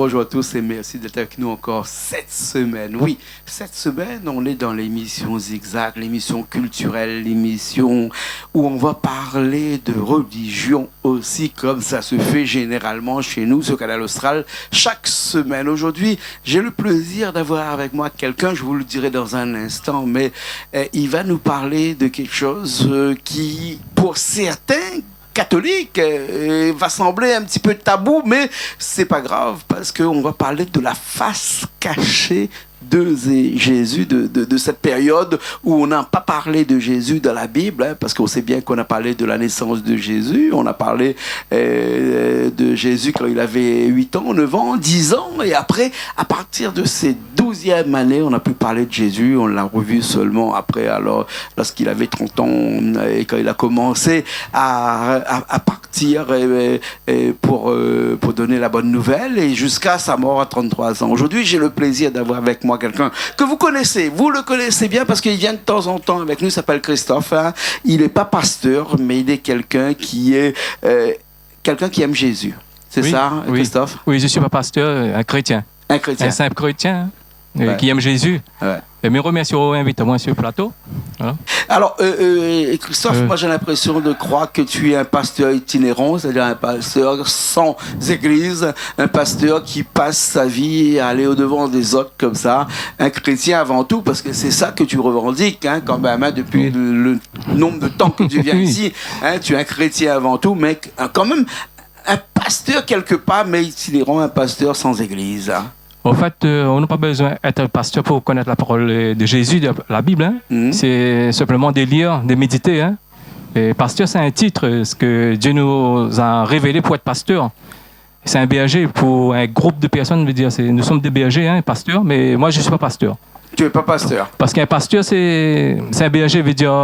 Bonjour à tous et merci d'être avec nous encore cette semaine. Oui, cette semaine, on est dans l'émission Zigzag, l'émission culturelle, l'émission où on va parler de religion aussi, comme ça se fait généralement chez nous sur Canal Austral chaque semaine. Aujourd'hui, j'ai le plaisir d'avoir avec moi quelqu'un, je vous le dirai dans un instant, mais il va nous parler de quelque chose qui, pour certains, catholique va sembler un petit peu tabou, mais c'est pas grave parce qu'on va parler de la face cachée de Jésus, de cette période où on n'a pas parlé de Jésus dans la Bible, hein, parce qu'on sait bien qu'on a parlé de la naissance de Jésus, on a parlé de Jésus quand il avait 8 ans, 9 ans, 10 ans, et après, à partir de ses 12e année, on n'a plus parlé de Jésus, on l'a revu seulement après, alors, lorsqu'il avait 30 ans, et quand il a commencé à partir pour donner la bonne nouvelle, et jusqu'à sa mort à 33 ans. Aujourd'hui, j'ai le plaisir d'avoir avec moi quelqu'un que vous connaissez, vous le connaissez bien parce qu'il vient de temps en temps avec nous, il s'appelle Christophe, hein. Il n'est pas pasteur, mais il est quelqu'un qui est quelqu'un qui aime Jésus. C'est ça, Christophe? Oui, je ne suis pas pasteur, un chrétien. Un chrétien. Un simple chrétien qui aime Jésus. Ouais. Et me remercie d'avoir invité moi sur le plateau. Voilà. Alors, Christophe, moi j'ai l'impression de croire que tu es un pasteur itinérant, c'est-à-dire un pasteur sans église, un pasteur qui passe sa vie à aller au-devant des autres comme ça, un chrétien avant tout, parce que c'est ça que tu revendiques, hein, quand même, hein, depuis le nombre de temps que tu viens ici, hein, tu es un chrétien avant tout, mais quand même un pasteur quelque part, mais itinérant, un pasteur sans église. Hein. En fait, on n'a pas besoin d'être pasteur pour connaître la parole de Jésus, de la Bible. Hein. C'est simplement de lire, de méditer. Hein. Et pasteur, c'est un titre, ce que Dieu nous a révélé pour être pasteur. C'est un berger pour un groupe de personnes. Veut dire, nous sommes des bergers, hein, pasteurs, mais moi, je ne suis pas pasteur. Tu n'es pas pasteur? Parce qu'un pasteur, c'est un berger, veut dire,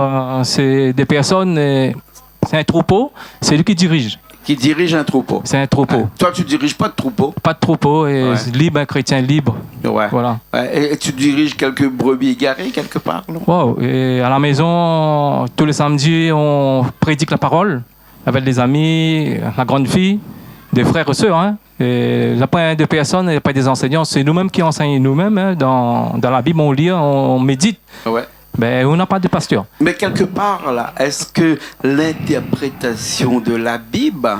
c'est des personnes, c'est un troupeau, c'est lui qui dirige. Qui dirige un troupeau. C'est un troupeau. Ah, toi, tu ne diriges pas de troupeau? Pas de troupeau, et libre, un chrétien libre. Ouais. Voilà. Et tu diriges quelques brebis égarées quelque part, non? Wow. Et à la maison, tous les samedis, on prédique la parole avec les amis, la grande fille, des frères et sœurs. Hein. Et il n'y a pas de personnes, il n'y a pas des enseignants. C'est nous-mêmes qui enseignons nous-mêmes. Hein. Dans la Bible, on lit, on médite. Ouais. Ben, on n'a pas de pasteur. Mais quelque part, là, est-ce que l'interprétation de la Bible,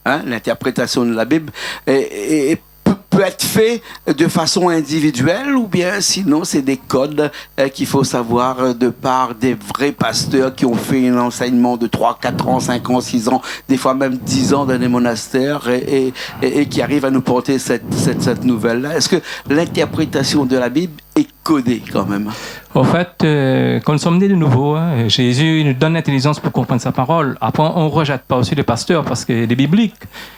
hein, l'interprétation de la Bible peut être fait de façon individuelle ou bien sinon c'est des codes qu'il faut savoir de part des vrais pasteurs qui ont fait un enseignement de 3, 4 ans, 5 ans, 6 ans, des fois même 10 ans dans des monastères et qui arrivent à nous porter cette nouvelle-là. Est-ce que l'interprétation de la Bible est codée quand même? En fait, quand nous sommes nés de nouveau, hein, Jésus nous donne l'intelligence pour comprendre sa parole. Après, on ne rejette pas aussi les pasteurs parce que les bibliques,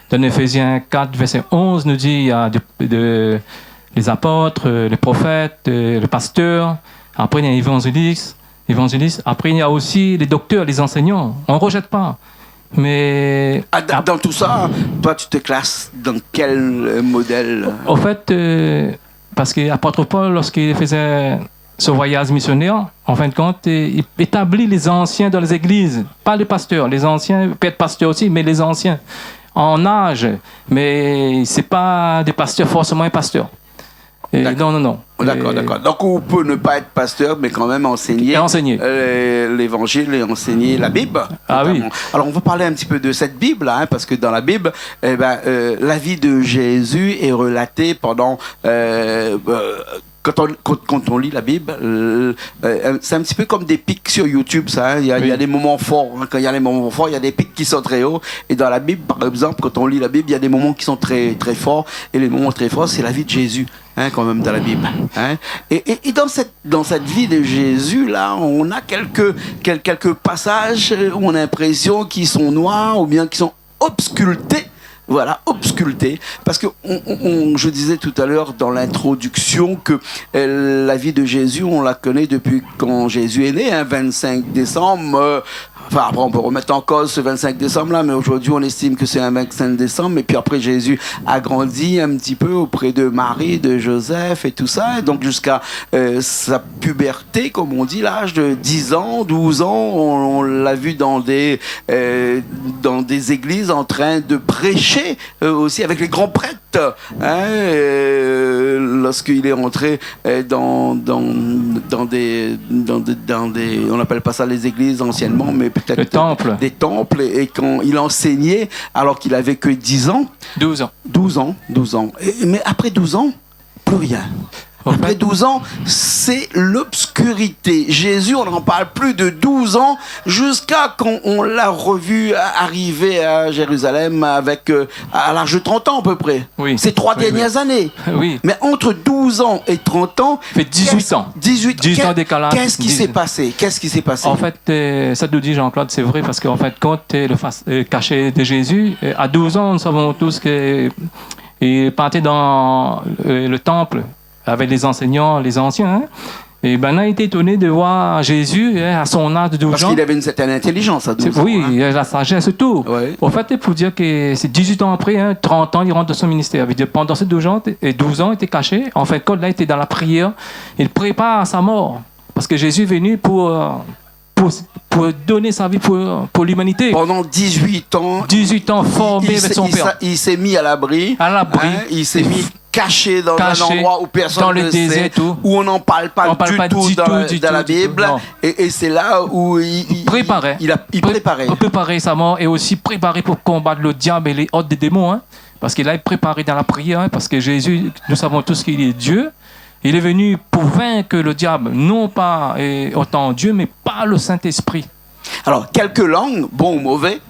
dans Éphésiens 4, verset 11, nous dit il y a les apôtres, les prophètes, les pasteurs. Après, il y a les évangélistes. Après, il y a aussi les docteurs, les enseignants. On ne rejette pas. Mais dans tout ça, toi, tu te classes dans quel modèle? En fait, parce qu'apôtre Paul, lorsqu'il faisait ce voyage missionnaire, en fin de compte, il établit les anciens dans les églises, pas les pasteurs. Les anciens, peut-être pasteurs aussi, mais les anciens en âge. Mais c'est pas des pasteurs forcément un pasteur. Non. D'accord. Donc on peut ne pas être pasteur, mais quand même enseigner l'évangile et enseigner la Bible. Ah oui. Alors on va parler un petit peu de cette Bible, hein, parce que dans la Bible, la vie de Jésus est relatée pendant... Quand on lit la Bible, c'est un petit peu comme des pics sur YouTube, ça. Hein. Il y a des moments forts. Hein. Quand il y a des moments forts, il y a des pics qui sont très hauts. Et dans la Bible, par exemple, quand on lit la Bible, il y a des moments qui sont très, très forts. Et les moments très forts, c'est la vie de Jésus, hein, quand même, dans la Bible. Hein. Et dans cette vie de Jésus, là, on a quelques passages où on a l'impression qu'ils sont noirs ou bien qu'ils sont obscultés. Voilà, obsculté. Parce que je disais tout à l'heure dans l'introduction que la vie de Jésus, on la connaît depuis quand Jésus est né, hein, 25 décembre. Enfin, après, on peut remettre en cause ce 25 décembre-là, mais aujourd'hui, on estime que c'est un 25 décembre. Et puis après, Jésus a grandi un petit peu auprès de Marie, de Joseph et tout ça. Et donc, jusqu'à sa puberté, comme on dit, l'âge de 10 ans, 12 ans, on l'a vu dans des églises en train de prêcher aussi avec les grands prêtres. 18, lorsqu'il est rentré dans des, on n'appelle pas ça les églises anciennement, mais peut-être des temples, et quand il enseignait alors qu'il avait que 10 ans. 12 ans. 12 ans. Mais après 12 ans, plus rien. Après 12 ans, c'est l'obscurité. Jésus, on n'en parle plus de 12 ans jusqu'à quand on l'a revu arriver à Jérusalem avec à l'âge de 30 ans à peu près. Oui. Ces 3 dernières années. Oui. Mais entre 12 ans et 30 ans... Ça fait 18 ans. 18 ans décalage. Qu'est-ce qui s'est passé? En fait, ça nous dit Jean-Claude, c'est vrai, parce qu'en fait, quand tu es le cachet de Jésus, à 12 ans, nous savons tous qu'il partait dans le temple avec les enseignants, les anciens. Hein? Et ben, on a été étonné de voir Jésus à son âge de 12 ans. Parce qu'il avait une certaine intelligence à 12 ans. Oui, il a la sagesse et tout. Ouais. En fait, pour dire que c'est 18 ans après, 30 ans, il rentre dans son ministère. Dire, pendant ces 12 ans, il était caché. En fait, quand là, il était dans la prière, il prépare sa mort. Parce que Jésus est venu pour donner sa vie pour l'humanité. Pendant 18 ans. 18 ans formé avec son père. Il s'est mis à l'abri. Il s'est mis caché dans un endroit où personne ne sait, où on n'en parle pas du tout dans la Bible. Et c'est là où il préparait sa mort et aussi préparé pour combattre le diable et les hôtes des démons. Hein, parce qu'il a préparé dans la prière. Hein, parce que Jésus, nous savons tous qu'il est Dieu. Il est venu pour vaincre le diable, non pas autant Dieu, mais par le Saint-Esprit. Alors, quelques langues, bon ou mauvais,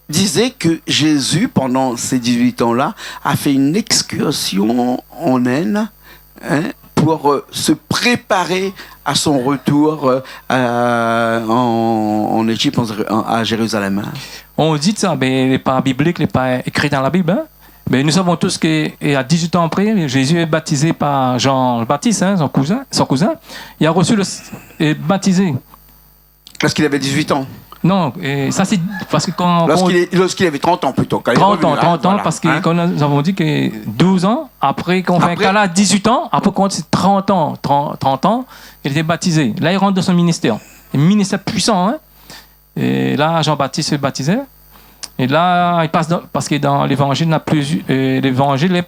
disaient que Jésus, pendant ces 18 ans-là, a fait une excursion en Inde pour se préparer à son retour en Égypte, à Jérusalem. On dit ça, mais n'est pas biblique, n'est pas écrit dans la Bible. Hein? Mais nous savons tous qu'à 18 ans après, Jésus est baptisé par Jean le Baptiste, hein, son cousin. Il a reçu est baptisé. Lorsqu'il avait 18 ans? Non, et ça c'est parce que lorsqu'il avait 30 ans plutôt. 30 ans, voilà. Parce que quand nous avons dit que 12 ans, après qu'on fait un cas là, 18 ans, après quand c'est 30 ans, il était baptisé. Là, il rentre dans son ministère. Un ministère puissant, hein. Et là, Jean-Baptiste se baptisait. Et là, il passe parce que dans l'évangile, l'évangile,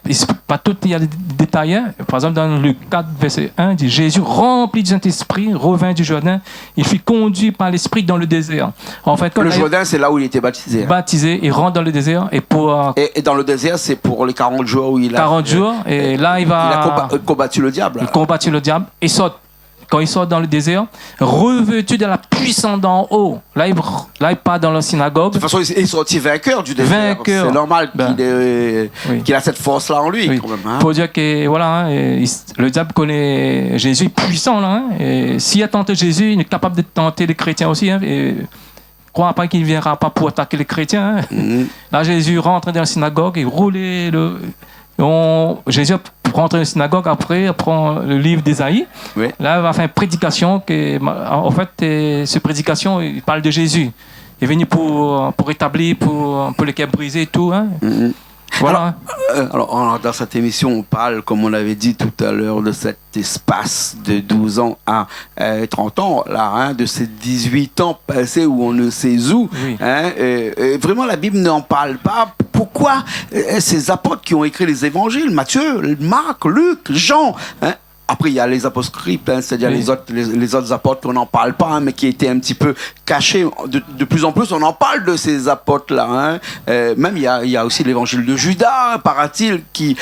pas tout, il y a des détails. Hein. Par exemple, dans Luc 4, verset 1, il dit Jésus, rempli du Saint-Esprit, revint du Jourdain, il fut conduit par l'Esprit dans le désert. En fait, le Jourdain, c'est là où il était baptisé. Baptisé, il rentre dans le désert. Et dans le désert, c'est pour les 40 jours où il a. 40 jours, et là, il a combattu le diable. Il combattu le diable et saute. Quand il sort dans le désert, revêtu de la puissance d'en haut. Là, il part dans la synagogue. De toute façon, il est sorti vainqueur du désert. C'est normal qu'il a cette force-là en lui. Oui. Quand même, hein. Pour dire que voilà, le diable connaît Jésus puissant. Là, hein, et s'il a tenté Jésus, il est capable de tenter les chrétiens aussi. Hein, et crois pas qu'il ne viendra pas pour attaquer les chrétiens. Hein. Mm-hmm. Là, Jésus rentre dans la synagogue et roule Jésus rentre dans la synagogue, après prend le livre d'Ésaïe. Oui. Là, il va faire une prédication. En fait, cette prédication, il parle de Jésus. Il est venu pour établir, pour les cœurs brisés et tout. Hein. Mm-hmm. Voilà. Alors, dans cette émission, on parle, comme on l'avait dit tout à l'heure, de cet espace de 12 ans à 30 ans, là, hein, de ces 18 ans passés où on ne sait où. Oui. Hein, et vraiment, la Bible n'en parle pas. Pourquoi ces apôtres qui ont écrit les évangiles, Matthieu, Marc, Luc, Jean, hein, après, il y a les apocryphes, hein, c'est-à-dire les autres apôtres qu'on n'en parle pas, hein, mais qui étaient un petit peu cachés. De plus en plus, on en parle de ces apôtres-là. Hein. Même, il y a aussi l'évangile de Judas, paraît-il, qui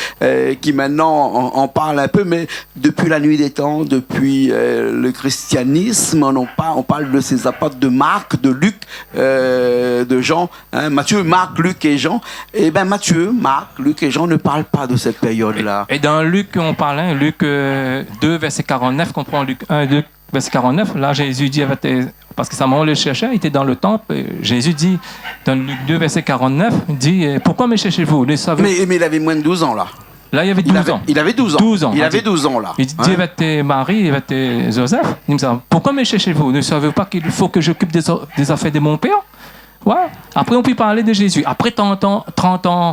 maintenant en parle un peu, mais depuis la nuit des temps, depuis le christianisme, on parle de ces apôtres de Marc, de Luc, de Jean, hein, Matthieu, Marc, Luc et Jean. Et bien, Matthieu, Marc, Luc et Jean ne parlent pas de cette période-là. Et dans Luc, on parle, hein, Luc 2, verset 49, qu'on prend Luc 1, 2, verset 49, là Jésus dit, parce que sa maman le cherchait, il était dans le temple, Jésus dit, dans Luc 2, verset 49, il dit, pourquoi me cherchez-vous? Mais il avait moins de 12 ans là. Là, il avait 12 ans. Il avait 12 ans. 12 ans. Il avait 12 ans là. Il dit, avec Marie, avec Joseph, il me dit, pourquoi me cherchez-vous? Ne savez-vous pas qu'il faut que j'occupe des affaires de mon père? Ouais. Après, on peut parler de Jésus. Après 30 ans, quand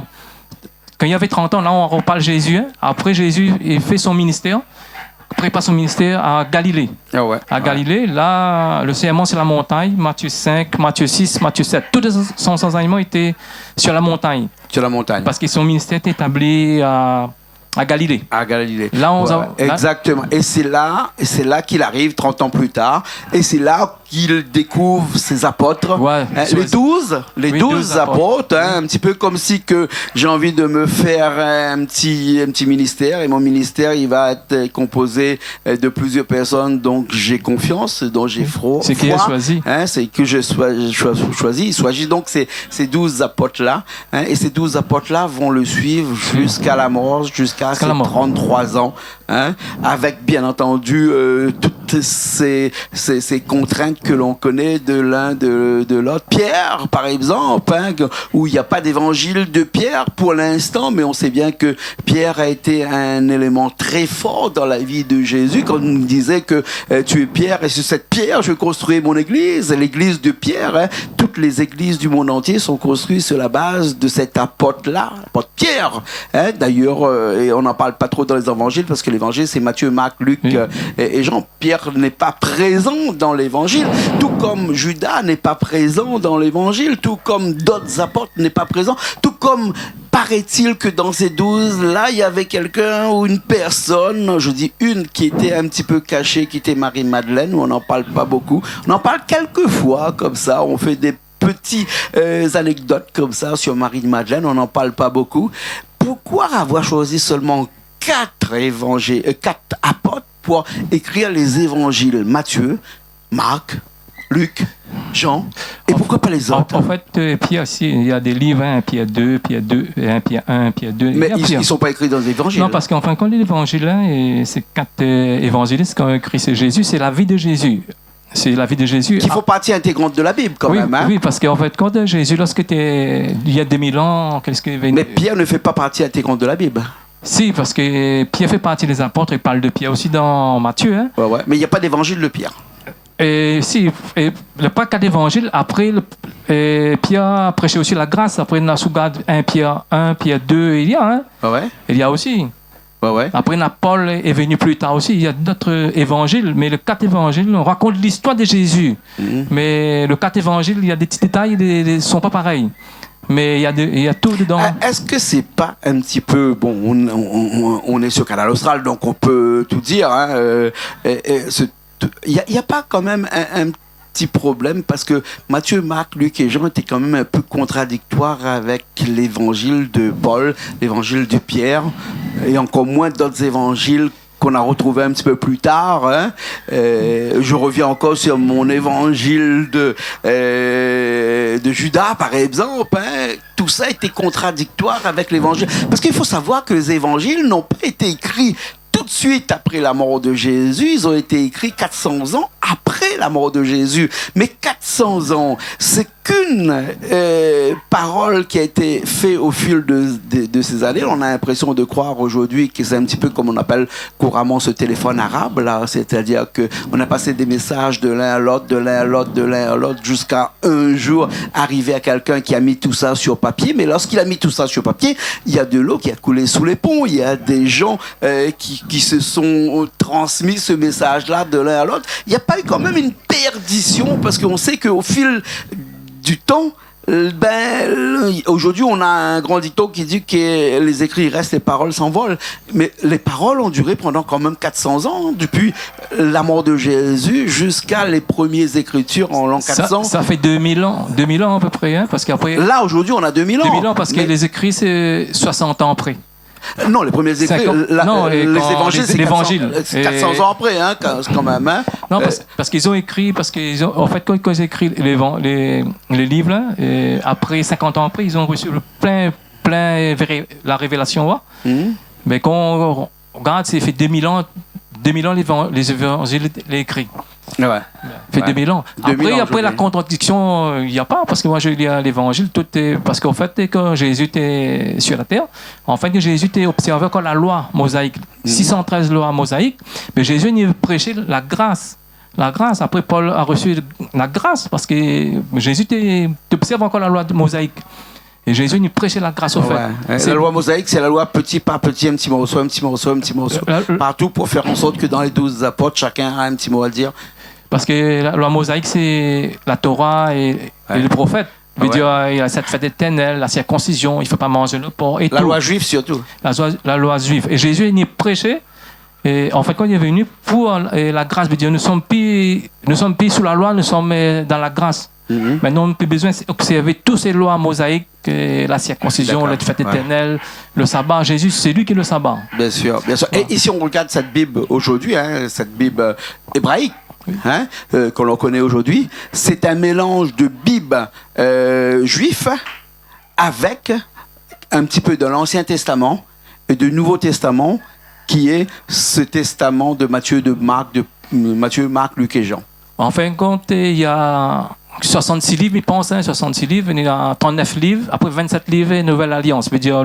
il y avait 30 ans, là, on reparle de Jésus. Hein. Après, Jésus, il fait son ministère. après il passe son ministère à Galilée. Ah ouais. À Galilée, là, le serment c'est la montagne, Matthieu 5, Matthieu 6, Matthieu 7. Tous son enseignement était sur la montagne. Sur la montagne. Parce que son ministère était établi à Galilée. À Galilée. Là, exactement. Et c'est là qu'il arrive 30 ans plus tard. Et c'est là qu'il découvre ses apôtres. Ouais, les 12 apôtres. Un petit peu comme si que j'ai envie de me faire un petit ministère. Et mon ministère, il va être composé de plusieurs personnes dont j'ai confiance, dont j'ai foi. C'est qui est choisi. C'est que je choisi. Il choisit donc ces 12 apôtres-là. Et ces 12 apôtres-là vont le suivre jusqu'à la mort, jusqu'à ses 33 ans, avec bien entendu toutes ces contraintes que l'on connaît de l'un de l'autre. Pierre, par exemple, où il n'y a pas d'évangile de Pierre pour l'instant, mais on sait bien que Pierre a été un élément très fort dans la vie de Jésus, quand on disait que tu es Pierre et sur cette pierre je construis mon église, l'église de Pierre. Toutes les églises du monde entier sont construites sur la base de cet apôtre-là, l'apôtre Pierre. D'ailleurs, et on n'en parle pas trop dans les évangiles parce que l'évangile c'est Matthieu, Marc, Luc et Jean. Pierre n'est pas présent dans l'évangile, tout comme Judas n'est pas présent dans l'évangile, tout comme d'autres apôtres n'est pas présent, tout comme paraît-il que dans ces 12 là il y avait quelqu'un ou une personne, je dis une, qui était un petit peu cachée, qui était Marie-Madeleine, où on n'en parle pas beaucoup, on en parle quelques fois comme ça, on fait des petites anecdotes comme ça sur Marie-Madeleine, on n'en parle pas beaucoup. Pourquoi avoir choisi seulement 4 apôtres pour écrire les évangiles? Matthieu, Marc, Luc, Jean, et pourquoi pas les autres? En fait, Pierre aussi, il y a des livres, 1 Pierre 2, Pierre 2, 1 Pierre 1, Pierre 2. Mais ils ne sont pas écrits dans les évangiles. Non, parce qu'en fin de compte, l'évangile, ces 4 évangélistes qui ont écrit sur Jésus, c'est la vie de Jésus. C'est la vie de Jésus. Qui font partie intégrante de la Bible, quand même. Oui, parce qu'en fait, quand Jésus, il y a 2000 ans, qu'est-ce qu'il venait... Mais Pierre ne fait pas partie intégrante de la Bible. Si, parce que Pierre fait partie des apôtres, il parle de Pierre aussi dans Matthieu. Ouais. Mais il n'y a pas d'évangile de Pierre. Et si, le pas qu'à l'évangile, après, Pierre a prêché aussi la grâce. Après, on a sougarde 1 Pierre 1, Pierre 2, il y a. Il y a aussi. Après, Paul est venu plus tard aussi. Il y a d'autres évangiles, mais le 4 évangiles, on raconte l'histoire de Jésus. Mais le 4 évangiles, il y a des petits détails, ils ne sont pas pareils. Mais il y a tout dedans. Est-ce que c'est pas un petit peu... Bon, on est sur Canal Austral, donc on peut tout dire. Il n'y a pas quand même un petit problème, parce que Matthieu, Marc, Luc et Jean étaient quand même un peu contradictoires avec l'évangile de Paul, l'évangile de Pierre, et encore moins d'autres évangiles qu'on a retrouvé un petit peu plus tard. Je reviens encore sur mon évangile de Judas, par exemple. Tout ça était contradictoire avec l'évangile. Parce qu'il faut savoir que les évangiles n'ont pas été écrits tout de suite après la mort de Jésus. Ils ont été écrits 400 ans après la mort de Jésus. Mais 400 ans, c'est qu'une parole qui a été faite au fil de ces années. On a l'impression de croire aujourd'hui que c'est un petit peu comme on appelle couramment ce téléphone arabe, là. C'est-à-dire qu'on a passé des messages de l'un à l'autre, de l'un à l'autre, de l'un à l'autre, jusqu'à un jour arriver à quelqu'un qui a mis tout ça sur papier. Mais lorsqu'il a mis tout ça sur papier, il y a de l'eau qui a coulé sous les ponts. Il y a des gens qui se sont transmis ce message-là de l'un à l'autre. Il n'y a pas eu quand même une perdition, parce qu'on sait qu'au fil du temps, aujourd'hui on a un grand dicton qui dit que les écrits restent, les paroles s'envolent, mais les paroles ont duré pendant quand même 400 ans, depuis la mort de Jésus jusqu'à les premières écritures en l'an 400. Ça fait 2000 ans à peu près, parce qu'après... Là aujourd'hui on a 2000 ans. 2000 ans, parce que les écrits c'est 60 ans après. Non, les premiers écrits, les évangiles, c'est 400 ans après, quand même. Non, parce qu'ils ont écrit, en fait, quand ils ont écrit les livres, là, après 50 ans après, ils ont reçu plein la révélation. Mais quand on regarde, c'est fait 2000 ans les évangiles écrits. Fait 2000 ans. Après la contradiction, il n'y a pas, parce que moi je lis l'évangile, tout est, parce qu'en fait, quand Jésus était sur la terre, en fait, Jésus était observé comme la loi mosaïque, 613 lois mosaïques, mais Jésus n'y prêchait la grâce. La grâce. Après, Paul a reçu la grâce, parce que Jésus observe encore la loi mosaïque. Et Jésus nous prêchait la grâce au fait. La loi mosaïque, c'est la loi petit par petit, un petit morceau, un petit morceau, un petit morceau. Partout pour faire en sorte que dans les 12 apôtres, chacun a un petit mot à dire. Parce que la loi mosaïque, c'est la Torah et le prophète. Il y a cette fête éternelle, la circoncision, il ne faut pas manger le porc et tout. La loi juive surtout. La loi juive. Et Jésus nous prêchait. Et en fait, quand il est venu pour la grâce de Dieu, nous ne sommes plus sous la loi, nous sommes dans la grâce. Maintenant, on n'a plus besoin d'observer toutes ces lois mosaïques, la circoncision, la fête éternelle, le sabbat. Jésus, c'est lui qui est le sabbat. Bien sûr, bien sûr. Et si on regarde cette Bible aujourd'hui, cette Bible hébraïque, que l'on connaît aujourd'hui, c'est un mélange de Bible juif avec un petit peu de l'Ancien Testament et du Nouveau Testament, qui est ce testament de Matthieu, Marc, Luc et Jean. En fin de compte, il y a 66 livres, il pense, 66 livres, il y a 39 livres, après 27 livres, Nouvelle Alliance. Veut dire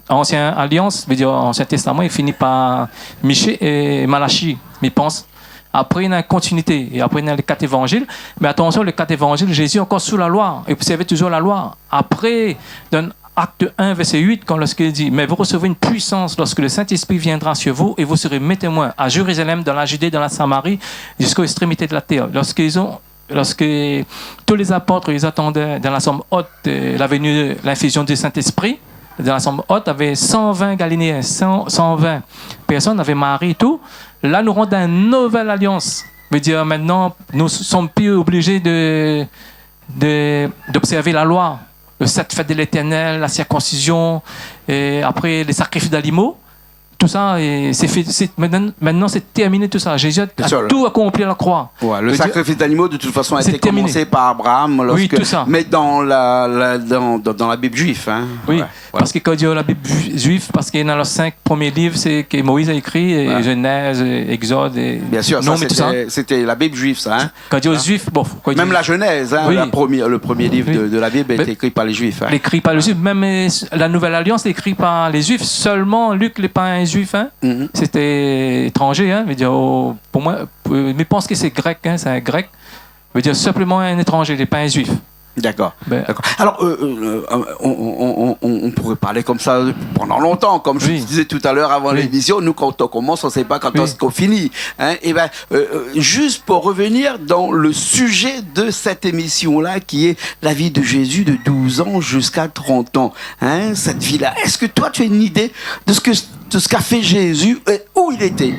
l'Ancienne Alliance, veut dire l'Ancien Testament, il finit par Michée et Malachie, il pense. Après, il y a une continuité. Et après, il y a les 4 évangiles. Mais attention, les 4 évangiles, Jésus est encore sous la loi. Et observez toujours la loi. Après, dans Acte 1, verset 8, quand lorsqu'il dit « Mais vous recevrez une puissance lorsque le Saint-Esprit viendra sur vous et vous serez mes témoins à Jérusalem, dans la Judée, dans la Samarie, jusqu'aux extrémités de la terre. » Lorsque tous les apôtres ils attendaient dans la Somme haute la venue, l'infusion du Saint-Esprit, dans la Somme haute, il y avait 120 Galiléens, 120 personnes, avait Marie et tout. Là, nous rentrons dans une nouvelle alliance. Veut dire maintenant, nous sommes plus obligés d'observer la loi, le 7 fêtes de l'Éternel, la circoncision, et après les sacrifices d'animaux. Tout ça, et maintenant c'est terminé tout ça. Jésus a tout accompli à la croix. Ouais, le sacrifice d'animaux, de toute façon, a été commencé par Abraham, oui, tout ça. Mais dans la Bible juive. Oui, parce que quand il dit la Bible juive, parce qu'il y a dans les 5 premiers livres, c'est que Moïse a écrit, et Genèse, Exode, et bien sûr, c'était la Bible juive, ça. Quand il dit aux Juifs, bon, même la Genèse, le premier livre de la Bible est écrit par les Juifs. Écrit par les Juifs, même la Nouvelle Alliance est écrite par les Juifs. Seulement Luc n'est pas un Juif, C'était étranger, veut dire, pour moi, mais je pense que c'est grec, c'est un grec. Veut dire simplement un étranger, il n'est pas un Juif. D'accord. Alors, on pourrait parler comme ça pendant longtemps, comme je disais tout à l'heure avant l'émission. Nous, quand on commence, on ne sait pas quand est-ce qu'on finit. Juste pour revenir dans le sujet de cette émission-là, qui est la vie de Jésus de 12 ans jusqu'à 30 ans. Cette vie-là. Est-ce que toi, tu as une idée de ce qu'a fait Jésus et où il était?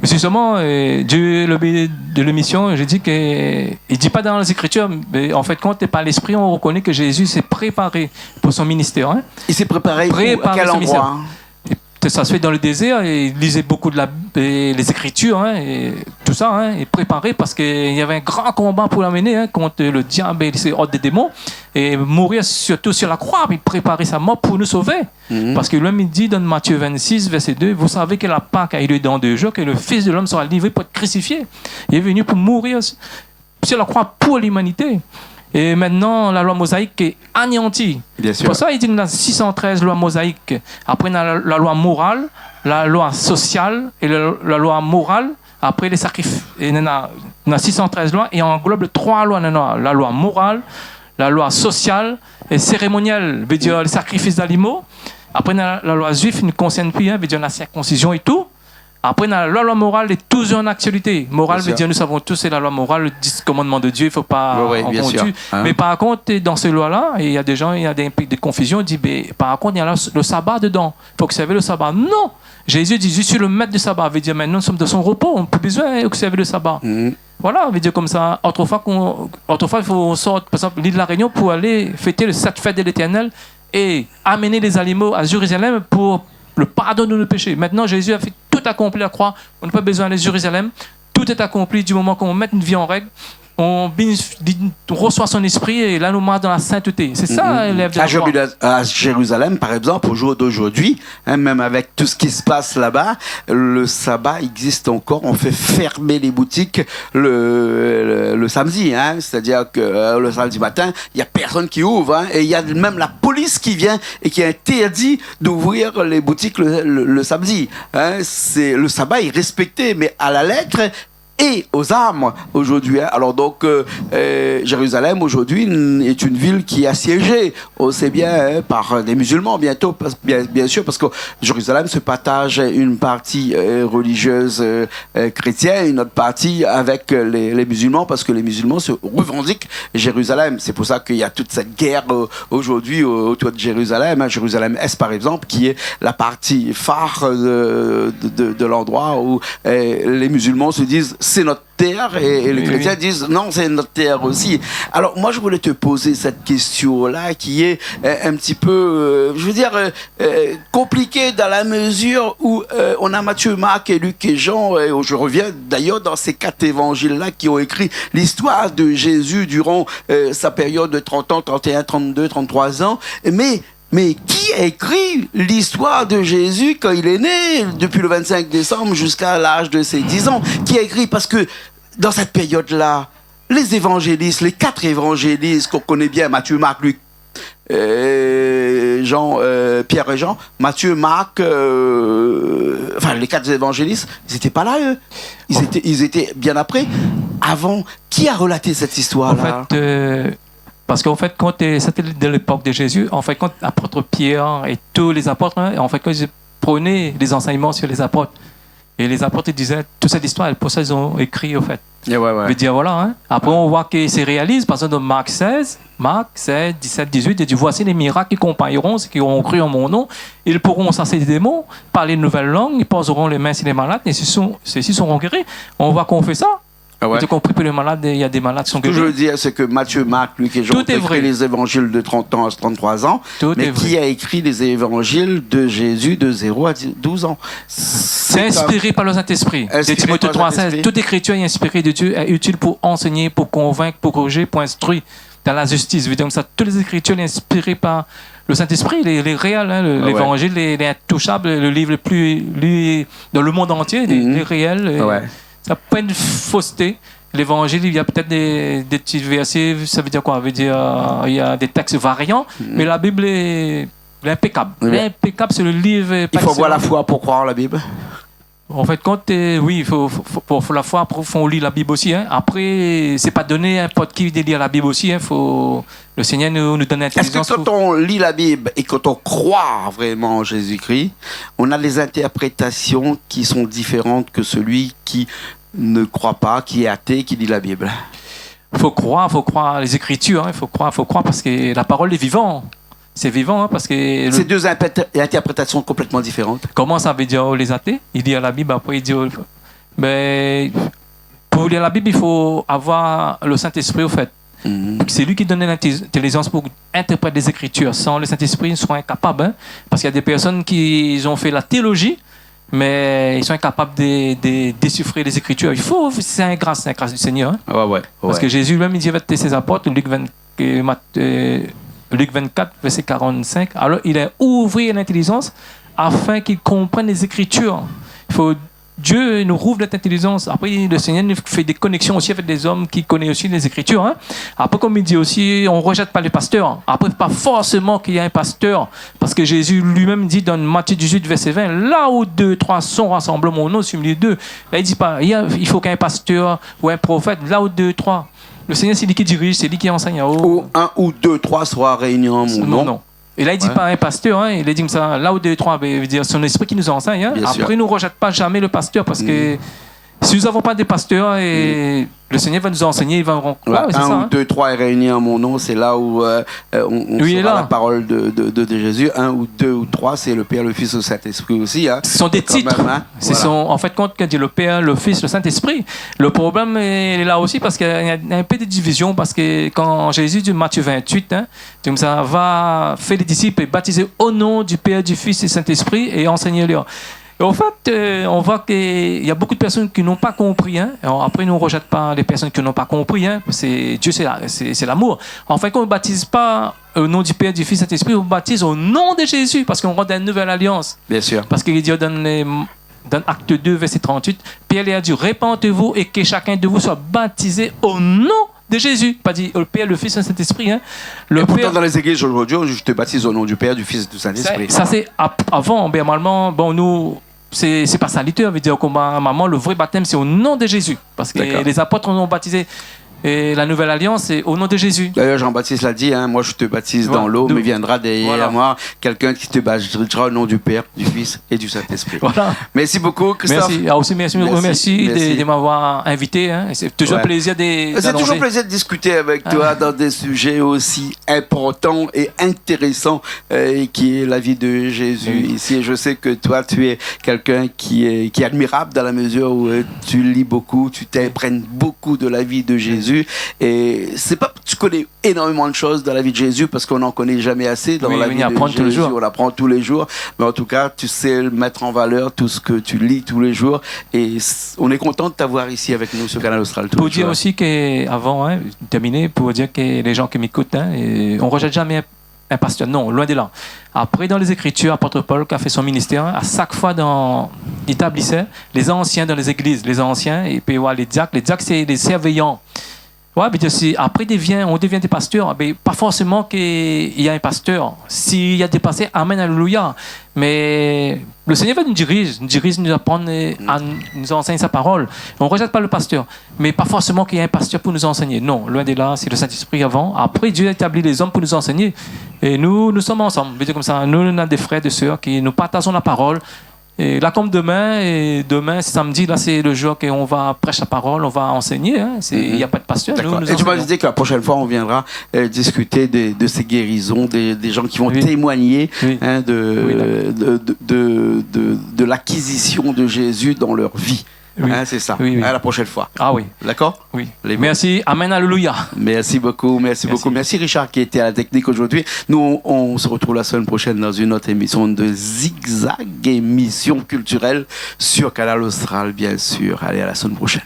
Mais justement, Dieu, le but de l'émission, j'ai dit qu'il ne dit pas dans les Écritures, mais en fait, quand tu es par l'Esprit, on reconnaît que Jésus s'est préparé pour son ministère. Il s'est préparé à quel endroit? Ça se fait dans le désert, et il lisait beaucoup les Écritures, et tout ça, et préparé parce qu'il y avait un grand combat pour l'amener contre le diable et ses hordes de démons, et mourir surtout sur la croix, il préparait sa mort pour nous sauver. Parce que lui-même il dit dans Matthieu 26, verset 2, vous savez que la Pâque a eu lieu dans 2 jours, que le Fils de l'homme sera livré pour être crucifié. Il est venu pour mourir sur la croix pour l'humanité. Et maintenant, la loi mosaïque est anéantie. C'est pour ça qu'il dit dans 613 lois mosaïques. Après, on a la loi morale, la loi sociale et la loi morale. Après, les sacrifices. On a 613 lois et on englobe 3 lois. La loi morale, la loi sociale et cérémonielle, veut dire les sacrifices d'animaux. Après, on a la loi juive, qui ne concerne plus, veut dire la circoncision et tout. Après, la loi morale est toujours en actualité. Morale veut dire, nous savons tous, c'est la loi morale, le 10 commandements de Dieu, il ne faut pas en conduire. Mais par contre, dans ces lois-là, il y a des gens, il y a des confusions, ils disent, par contre, il y a le sabbat dedans. Il faut observer le sabbat. Non! Jésus dit, je suis le maître du sabbat. Il veut dire, maintenant, nous sommes de son repos, on n'a plus besoin d'observer le sabbat. Voilà, il veut dire comme ça. Autrefois, il faut sortir, par exemple, l'île de la Réunion pour aller fêter le 7 fêtes de l'Éternel et amener les animaux à Jérusalem pour le pardon de nos péchés. Maintenant, Jésus a fait tout accompli à la croix. On n'a pas besoin d'aller à Jérusalem. Tout est accompli du moment qu'on met une vie en règle. On reçoit son esprit et là, nous marche dans la sainteté. C'est ça l'élève de la croix. À Jérusalem, par exemple, au jour d'aujourd'hui, même avec tout ce qui se passe là-bas, le sabbat existe encore. On fait fermer les boutiques le samedi. C'est-à-dire que le samedi matin, il n'y a personne qui ouvre. Et il y a même la police qui vient et qui interdit d'ouvrir les boutiques le samedi. Le sabbat est respecté, mais à la lettre, et aux âmes aujourd'hui. Alors donc, Jérusalem aujourd'hui est une ville qui est assiégée, aussi bien par des musulmans bientôt, bien sûr, parce que Jérusalem se partage une partie religieuse chrétienne, une autre partie avec les musulmans, parce que les musulmans se revendiquent Jérusalem. C'est pour ça qu'il y a toute cette guerre aujourd'hui autour de Jérusalem, Jérusalem Est par exemple, qui est la partie phare de l'endroit où les musulmans se disent c'est notre terre et les chrétiens disent non, c'est notre terre aussi. Alors moi je voulais te poser cette question là qui est un petit peu je veux dire compliquée dans la mesure où on a Matthieu, Marc et Luc et Jean, et je reviens d'ailleurs dans ces 4 évangiles là qui ont écrit l'histoire de Jésus durant sa période de 30 ans, 31, 32, 33 ans, mais qui a écrit l'histoire de Jésus quand il est né, depuis le 25 décembre jusqu'à l'âge de ses 10 ans? Qui a écrit? Parce que dans cette période-là, les évangélistes, les 4 évangélistes qu'on connaît bien, Matthieu, Marc, Luc, Jean, Pierre et Jean, Matthieu, Marc, enfin les 4 évangélistes, ils n'étaient pas là, eux. Ils étaient bien après. Avant, qui a relaté cette histoire-là? En fait, parce qu'en fait, quand c'était de l'époque de Jésus, en fait, quand l'apôtre Pierre et tous les apôtres, en fait, quand ils prenaient des enseignements sur les apôtres, et les apôtres disaient toute cette histoire, et pour ça ils ont écrit, en fait. Yeah, ouais. Je veux dire, voilà. Hein. Après, on voit que c'est réalise, par exemple, dans Marc 16, 17, 18, il dit voici les miracles qui accompagneront ceux qui auront cru en mon nom. Ils pourront chasser des démons, parler de nouvelles langues, ils poseront les mains sur les malades, et ceux-ci seront guéris. On voit qu'on fait ça. Ouais. Tu as compris que les malades, il y a des malades qui sont guéris. Ce que je veux dire, c'est que Matthieu, Marc, Luc et Jean ont écrit les évangiles de 30 ans à 33 ans. Mais qui a écrit les évangiles de Jésus de 0 à 12 ans? C'est inspiré par le Saint-Esprit. De Timothée 3,16. Toute écriture est inspirée de Dieu, est utile pour enseigner, pour convaincre, pour corriger, pour instruire dans la justice. Comme ça, toutes les écritures sont inspirées par le Saint-Esprit, les réels, hein, l'évangile, les intouchables, le livre le plus lu dans le monde entier, les réels. Ça n'a pas une fausseté. L'évangile, il y a peut-être des petits versets, ça veut dire quoi? Ça veut dire il y a des textes variants, mais la Bible est impeccable. L'impeccable, c'est le livre. Il faut avoir la foi pour croire en la Bible. En fait, oui, il faut la foi, après, on lit la Bible aussi. Hein. Après, c'est pas donné à n'importe qui de lire la Bible aussi. Hein. Le Seigneur nous donne l'intelligence. Est-ce que quand on lit la Bible et quand on croit vraiment en Jésus-Christ, on a des interprétations qui sont différentes que celui qui ne croit pas, qui est athée, qui lit la Bible? Il faut croire les Écritures. Hein. Il faut croire parce que la parole est vivante. C'est vivant, hein, parce que... C'est 2 interprétations complètement différentes. Comment ça veut dire les athées? Il dit à la Bible, après il dit... Mais pour lire la Bible, il faut avoir le Saint-Esprit, au fait. C'est lui qui donne l'intelligence pour interpréter les Écritures. Sans le Saint-Esprit, ils sont incapables. Hein, parce qu'il y a des personnes qui ont fait la théologie, mais ils sont incapables de déchiffrer les Écritures. C'est une grâce du Seigneur. Hein. Parce que Jésus lui-même, il dit avec ses apôtres, Luc 24, verset 45. Alors, il a ouvert l'intelligence afin qu'ils comprennent les Écritures. Dieu nous rouvre cette intelligence. Après, le Seigneur nous fait des connexions aussi avec des hommes qui connaissent aussi les Écritures. Hein. Après, comme il dit aussi, on ne rejette pas les pasteurs. Après, pas forcément qu'il y a un pasteur, parce que Jésus lui-même dit dans Matthieu 18, verset 20, là où 2, 3 sont rassemblés, mon nom, sur les 2. Là, il ne dit pas, il faut qu'il y ait un pasteur ou un prophète. Là où 2, 3. Le Seigneur, c'est lui qui dirige, c'est lui qui enseigne. Où 1 ou 2, 3 soient réunis en mon nom. Non. Et là, il ne dit pas un pasteur, hein, il a dit comme ça, là où 2, 3, veut dire son esprit qui nous enseigne. Hein. Après, il ne nous rejette pas jamais le pasteur, parce que si nous n'avons pas de pasteur, et le Seigneur va nous enseigner, il va c'est 1 ou 2, 3 est réunis en mon nom, c'est là où on saura la parole de Jésus. 1 ou 2 ou 3, c'est le Père, le Fils, le Saint-Esprit aussi. Hein. Ce sont des titres. Même, hein. En fait, quand il dit le Père, le Fils, le Saint-Esprit, le problème est là aussi parce qu'il y a un peu de division, parce que quand Jésus dit Matthieu 28, hein, donc ça va faire les disciples et baptiser au nom du Père, du Fils et du Saint-Esprit et enseigner-leur. Et en fait, on voit qu'il y a beaucoup de personnes qui n'ont pas compris. Hein. Alors, après, nous ne rejette pas les personnes qui n'ont pas compris. Hein. Dieu, c'est l'amour. En fait, on ne baptise pas au nom du Père, du Fils et du Saint-Esprit, on baptise au nom de Jésus, parce qu'on rentre dans une nouvelle alliance. Bien sûr. Parce qu'il dit dans Acte 2, verset 38, Pierre lui a dit, répentez-vous et que chacun de vous soit baptisé au nom de Jésus. Pas dit le Père, le Fils et le Saint-Esprit. Hein. Pourtant, dans les églises aujourd'hui, je te baptise au nom du Père, du Fils et du Saint-Esprit. Ça c'est avant. Normalement, nous, c'est pas salutaire. Veut dire que maman, le vrai baptême, c'est au nom de Jésus. Parce que les apôtres ont baptisé. Et la nouvelle alliance, c'est au nom de Jésus. D'ailleurs, Jean-Baptiste l'a dit, hein, moi je te baptise dans l'eau, mais viendra derrière moi quelqu'un qui te baptisera au nom du Père, du Fils et du Saint-Esprit. Voilà. Merci beaucoup, Christophe. Merci de m'avoir invité. Hein. C'est toujours un plaisir de C'est toujours un plaisir de discuter avec toi dans des sujets aussi importants et intéressants qui est la vie de Jésus ici. Et je sais que toi, tu es quelqu'un qui est admirable dans la mesure où tu lis beaucoup, tu t'imprègnes beaucoup de la vie de Jésus. Et c'est pas que tu connais énormément de choses dans la vie de Jésus parce qu'on n'en connaît jamais assez dans la vie de Jésus. On apprend tous les jours, mais en tout cas tu sais mettre en valeur tout ce que tu lis tous les jours et on est content de t'avoir ici avec nous sur Canal Austral. Pour dire aussi qu'avant, terminer, pour dire que les gens qui m'écoutent, on ne rejette jamais un pasteur, non, loin de là. Après, dans les Écritures, apôtre Paul qui a fait son ministère, à chaque fois il établissait les anciens dans les églises, les anciens, et puis les diacres c'est les surveillants. Ouais, mais après on devient des pasteurs. Mais pas forcément qu'il y a un pasteur. S'il y a des pasteurs, amen, alléluia. Mais le Seigneur va nous diriger, nous apprendre, nous enseigner sa parole. On ne rejette pas le pasteur. Mais pas forcément qu'il y a un pasteur pour nous enseigner. Non, loin de là, c'est le Saint-Esprit avant. Après, Dieu a établi les hommes pour nous enseigner. Et nous sommes ensemble. Comme ça, nous avons des frères et des sœurs qui nous partageons la parole. Et là, comme demain, c'est samedi, là, c'est le jour qu'on va prêcher la parole, on va enseigner. Il n'y a pas de pasteur. Et tu m'as dit que la prochaine fois, on viendra discuter de ces guérisons, des gens qui vont témoigner de l'acquisition de Jésus dans leur vie. C'est ça. À la prochaine fois. Ah oui. D'accord? Oui. Merci. Amen. Alléluia. Merci beaucoup. Merci beaucoup. Merci Richard qui était à la technique aujourd'hui. Nous, on se retrouve la semaine prochaine dans une autre émission de Zigzag, émission culturelle sur Canal Austral, bien sûr. Allez, à la semaine prochaine.